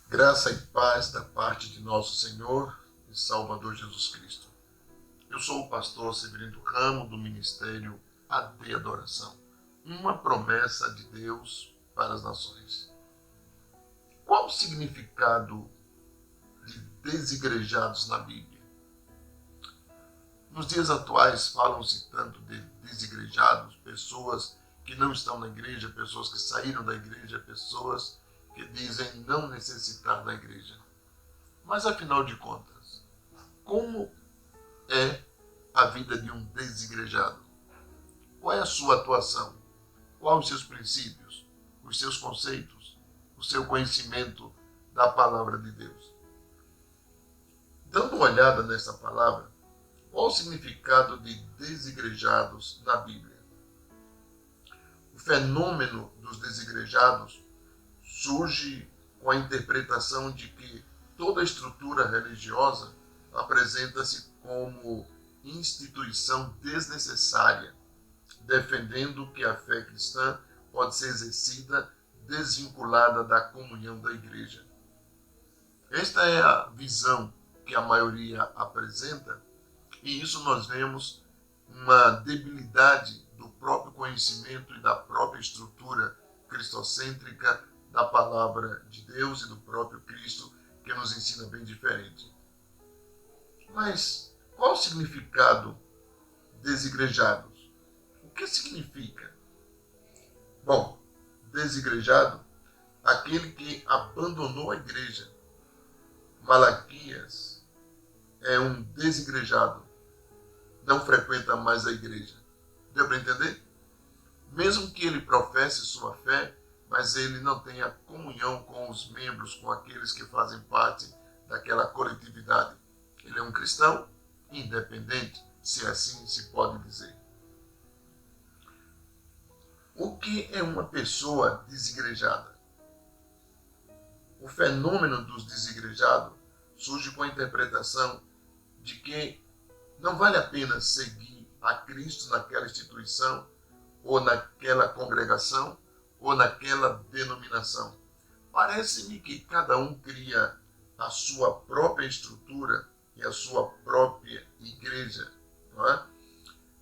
Graça e paz da parte de nosso Senhor e Salvador Jesus Cristo. Eu sou o pastor Severino Ramo do Ministério AD Adoração. Uma promessa de Deus para as nações. Qual o significado de desigrejados na Bíblia? Nos dias atuais falam-se tanto de desigrejados, pessoas que não estão na igreja, pessoas que saíram da igreja, pessoas que dizem não necessitar da igreja. Mas afinal de contas, como é a vida de um desigrejado? Qual é a sua atuação? Quais os seus princípios, os seus conceitos, o seu conhecimento da palavra de Deus? Dando uma olhada nessa palavra, qual o significado de desigrejados na Bíblia? O fenômeno dos desigrejados surge com a interpretação de que toda estrutura religiosa apresenta-se como instituição desnecessária, defendendo que a fé cristã pode ser exercida desvinculada da comunhão da igreja. Esta é a visão que a maioria apresenta, e isso nós vemos uma debilidade do próprio conhecimento e da própria estrutura cristocêntrica da palavra de Deus e do próprio Cristo, que nos ensina bem diferente. Mas qual o significado desigrejados? O que significa? Bom, desigrejado, aquele que abandonou a igreja. Malaquias é um desigrejado, não frequenta mais a igreja. Deu para entender? Mesmo que ele professe sua fé, mas ele não tem a comunhão com os membros, com aqueles que fazem parte daquela coletividade. Ele é um cristão independente, se assim se pode dizer. O que é uma pessoa desigrejada? O fenômeno dos desigrejados surge com a interpretação de que não vale a pena seguir a Cristo naquela instituição, ou naquela congregação, ou naquela denominação. Parece-me que cada um cria a sua própria estrutura e a sua própria igreja. Não é?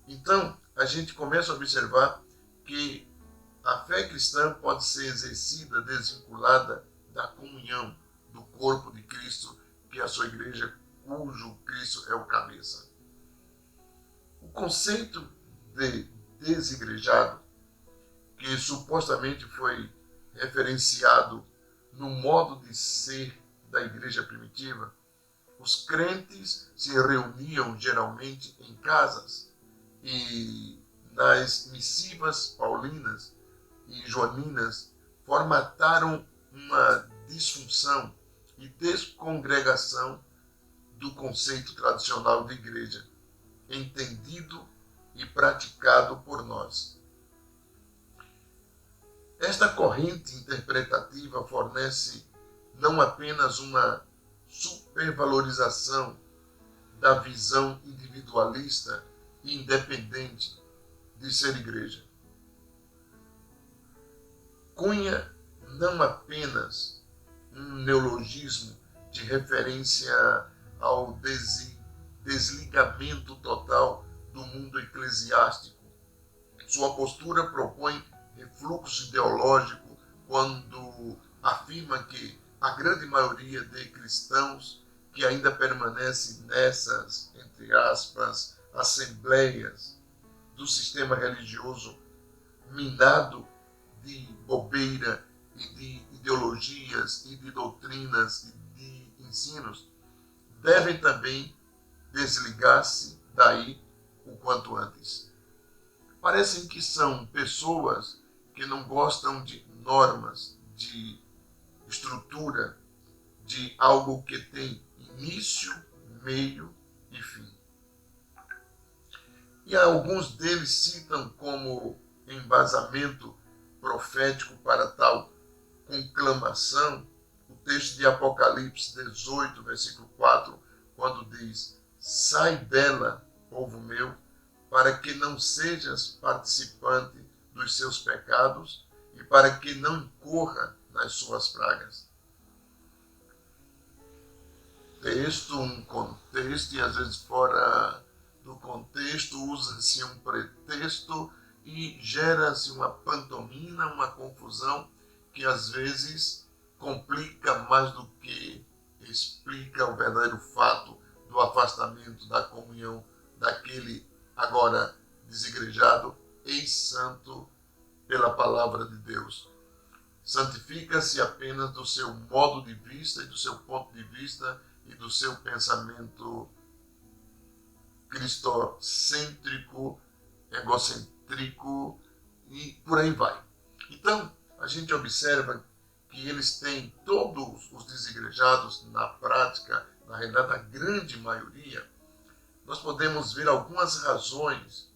Então, a gente começa a observar que a fé cristã pode ser exercida desvinculada da comunhão do corpo de Cristo, que é a sua igreja, cujo Cristo é o cabeça. O conceito de desigrejado, que supostamente foi referenciado no modo de ser da igreja primitiva, os crentes se reuniam geralmente em casas e nas missivas paulinas e joaninas formataram uma disfunção e descongregação do conceito tradicional de igreja, entendido e praticado por nós. Esta corrente interpretativa fornece não apenas uma supervalorização da visão individualista e independente de ser igreja. Cunha não apenas um neologismo de referência ao desligamento total do mundo eclesiástico. Sua postura propõe refluxo ideológico quando afirma que a grande maioria de cristãos que ainda permanece nessas, entre aspas, assembleias do sistema religioso minado de bobeira e de ideologias e de doutrinas e de ensinos, devem também desligar-se daí o quanto antes. Parecem que são pessoas que não gostam de normas, de estrutura, de algo que tem início, meio e fim. E alguns deles citam como embasamento profético para tal conclamação o texto de Apocalipse 18, versículo 4, quando diz: sai dela, povo meu, para que não sejas participante dos seus pecados e para que não incorra nas suas pragas. texto, um contexto, e às vezes fora do contexto usa-se um pretexto e gera-se uma pantomima, uma confusão que às vezes complica mais do que explica o verdadeiro fato do afastamento da comunhão daquele agora desigrejado e santo pela palavra de Deus. Santifica-se apenas do seu modo de vista e do seu ponto de vista e do seu pensamento cristocêntrico, egocêntrico e por aí vai. Então, a gente observa que eles têm, todos os desigrejados, na prática, na realidade, a grande maioria, nós podemos ver algumas razões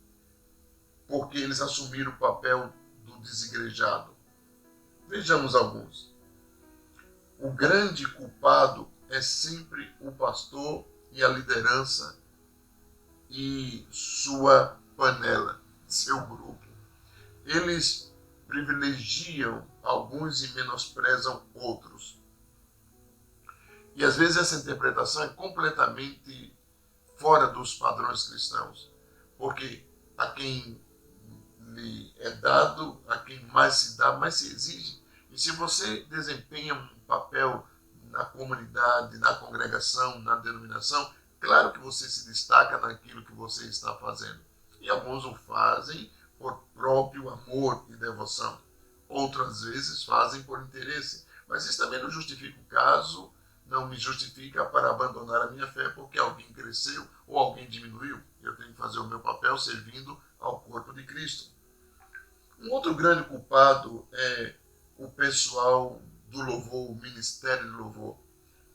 porque eles assumiram o papel do desigrejado. Vejamos alguns. O grande culpado é sempre o pastor e a liderança e sua panela, seu grupo. Eles privilegiam alguns e menosprezam outros. E às vezes essa interpretação é completamente fora dos padrões cristãos, porque a quem lhe é dado, a quem mais se dá, mais se exige. E se você desempenha um papel na comunidade, na congregação, na denominação, claro que você se destaca naquilo que você está fazendo. E alguns o fazem por próprio amor e devoção. Outras vezes fazem por interesse. Mas isso também não justifica o caso, não me justifica para abandonar a minha fé porque alguém cresceu ou alguém diminuiu. Eu tenho que fazer o meu papel servindo ao corpo de Cristo. Um outro grande culpado é o pessoal do louvor, o ministério do louvor,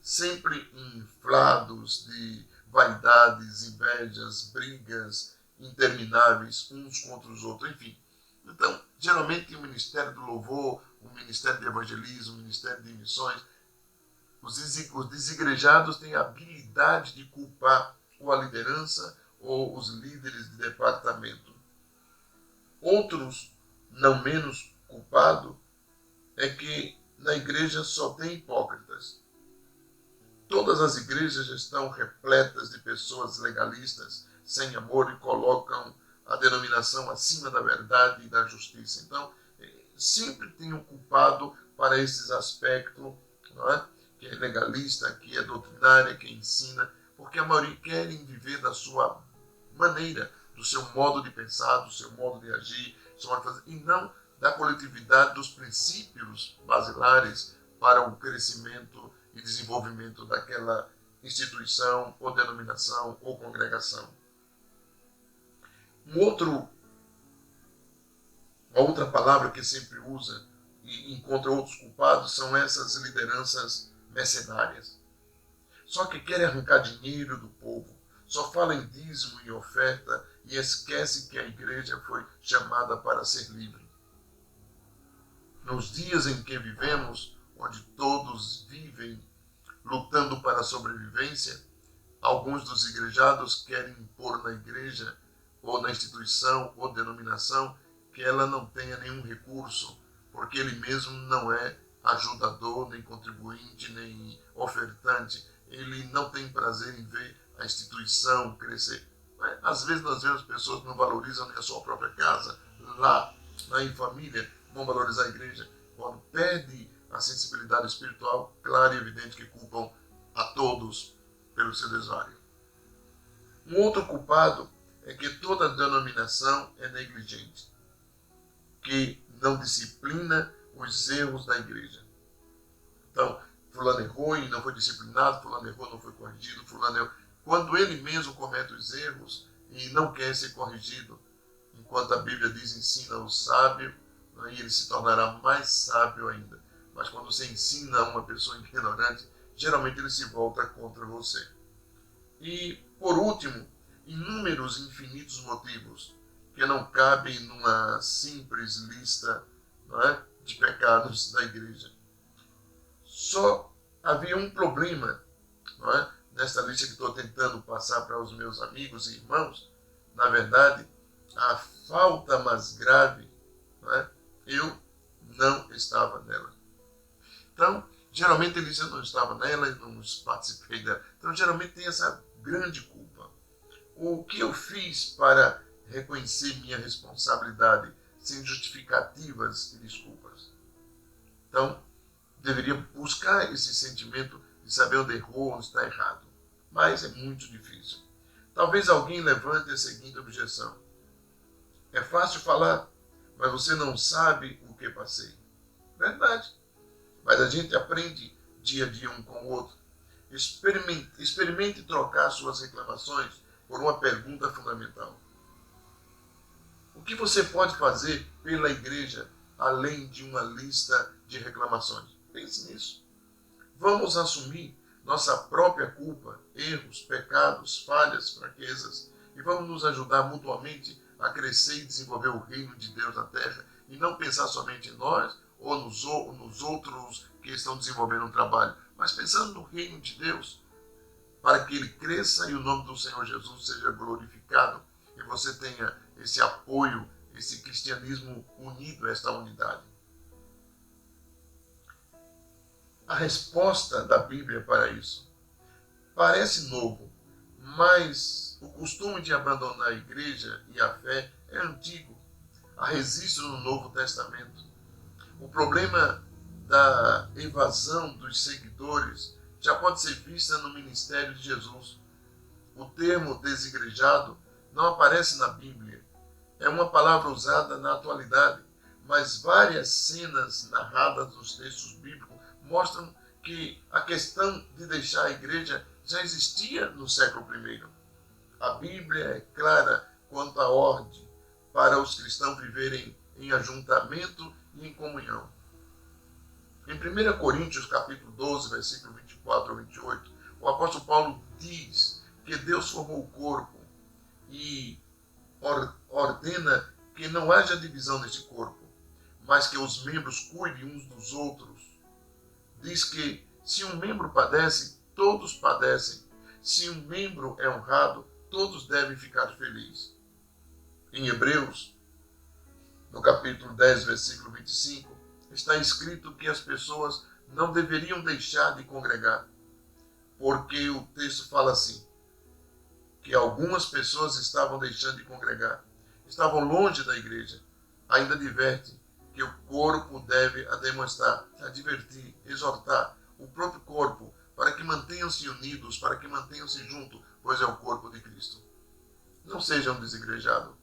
sempre inflados de vaidades, invejas, brigas intermináveis uns contra os outros, enfim. Então, geralmente o ministério do louvor, o ministério de evangelismo, o ministério de missões, os desigrejados têm a habilidade de culpar ou a liderança ou os líderes de departamento. Outros, não menos culpado, é que na igreja só tem hipócritas. Todas as igrejas estão repletas de pessoas legalistas, sem amor, e colocam a denominação acima da verdade e da justiça. Então, sempre tem um culpado para esses aspectos, não é? Que é legalista, que é doutrinária, que ensina, porque a maioria querem viver da sua maneira, do seu modo de pensar, do seu modo de agir, do seu modo de fazer, e não da coletividade dos princípios basilares para o crescimento e desenvolvimento daquela instituição, ou denominação, ou congregação. Uma outra palavra que sempre usa e encontra outros culpados são essas lideranças mercenárias. Só que querem arrancar dinheiro do povo, só fala em dízimo e oferta e esquece que a igreja foi chamada para ser livre. Nos dias em que vivemos, onde todos vivem lutando para a sobrevivência, alguns dos igrejados querem impor na igreja, ou na instituição, ou denominação, que ela não tenha nenhum recurso, porque ele mesmo não é ajudador, nem contribuinte, nem ofertante. Ele não tem prazer em ver a instituição crescer. Às vezes nós vemos pessoas que não valorizam nem a sua própria casa, lá em família, vão valorizar a igreja. Quando perde a sensibilidade espiritual, claro e evidente que culpam a todos pelo seu desvario. Um outro culpado é que toda denominação é negligente, que não disciplina os erros da igreja. Então, fulano errou e não foi disciplinado, fulano errou e não foi corrigido, fulano errou. Quando ele mesmo comete os erros e não quer ser corrigido, enquanto a Bíblia diz, ensina o sábio, e ele se tornará mais sábio ainda. Mas quando você ensina a uma pessoa ignorante, geralmente ele se volta contra você. E, por último, inúmeros infinitos motivos que não cabem numa simples lista, não é, de pecados da igreja. Só havia um problema, não é, nesta lista que estou tentando passar para os meus amigos e irmãos. Na verdade, a falta mais grave, não é, eu não estava nela. Então, Geralmente ele já não estava nela e não participei dela. Então geralmente tem essa grande culpa. O que eu fiz para reconhecer minha responsabilidade sem justificativas e desculpas? Então, deveria buscar esse sentimento de saber onde errou, onde está errado. Mas é muito difícil. Talvez alguém levante a seguinte objeção: é fácil falar, mas você não sabe o que passei. Verdade. Mas a gente aprende dia a dia um com o outro. Experimente trocar suas reclamações por uma pergunta fundamental. O que você pode fazer pela igreja além de uma lista de reclamações? Pense nisso. Vamos assumir nossa própria culpa, erros, pecados, falhas, fraquezas, e vamos nos ajudar mutuamente a crescer e desenvolver o reino de Deus na terra, e não pensar somente em nós ou nos outros que estão desenvolvendo um trabalho, mas pensando no reino de Deus, para que ele cresça e o nome do Senhor Jesus seja glorificado e você tenha esse apoio, esse cristianismo unido, esta unidade. A resposta da Bíblia para isso parece novo, mas o costume de abandonar a igreja e a fé é antigo. Há registro no Novo Testamento. O problema da evasão dos seguidores já pode ser vista no ministério de Jesus. O termo desigrejado não aparece na Bíblia. É uma palavra usada na atualidade, mas várias cenas narradas nos textos bíblicos mostram que a questão de deixar a igreja já existia no século I. A Bíblia é clara quanto à ordem para os cristãos viverem em ajuntamento e em comunhão. Em 1 Coríntios capítulo 12, versículo 24 a 28, o apóstolo Paulo diz que Deus formou o corpo e ordena que não haja divisão nesse corpo, mas que os membros cuidem uns dos outros. Diz que se um membro padece, todos padecem. Se um membro é honrado, todos devem ficar felizes. Em Hebreus, no capítulo 10, versículo 25, está escrito que as pessoas não deveriam deixar de congregar, porque o texto fala assim, que algumas pessoas estavam deixando de congregar, estavam longe da igreja. Ainda adverte que o corpo deve demonstrar, advertir, exortar o próprio corpo para que mantenham-se unidos, para que mantenham-se juntos, pois é o corpo de Cristo. Não seja um desigrejado,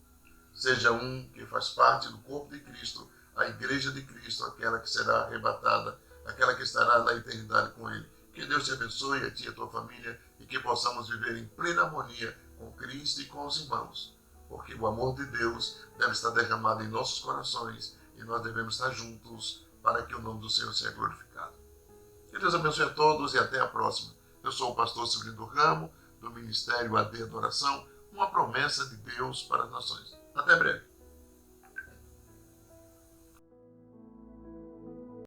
seja um que faz parte do corpo de Cristo, a igreja de Cristo, aquela que será arrebatada, aquela que estará na eternidade com Ele. Que Deus te abençoe, a ti e a tua família, e que possamos viver em plena harmonia com Cristo e com os irmãos, porque o amor de Deus deve estar derramado em nossos corações e nós devemos estar juntos para que o nome do Senhor seja glorificado. Que Deus abençoe a todos e até a próxima. Eu sou o pastor Severino Ramo, do Ministério AD Adoração, uma promessa de Deus para as nações. Até breve.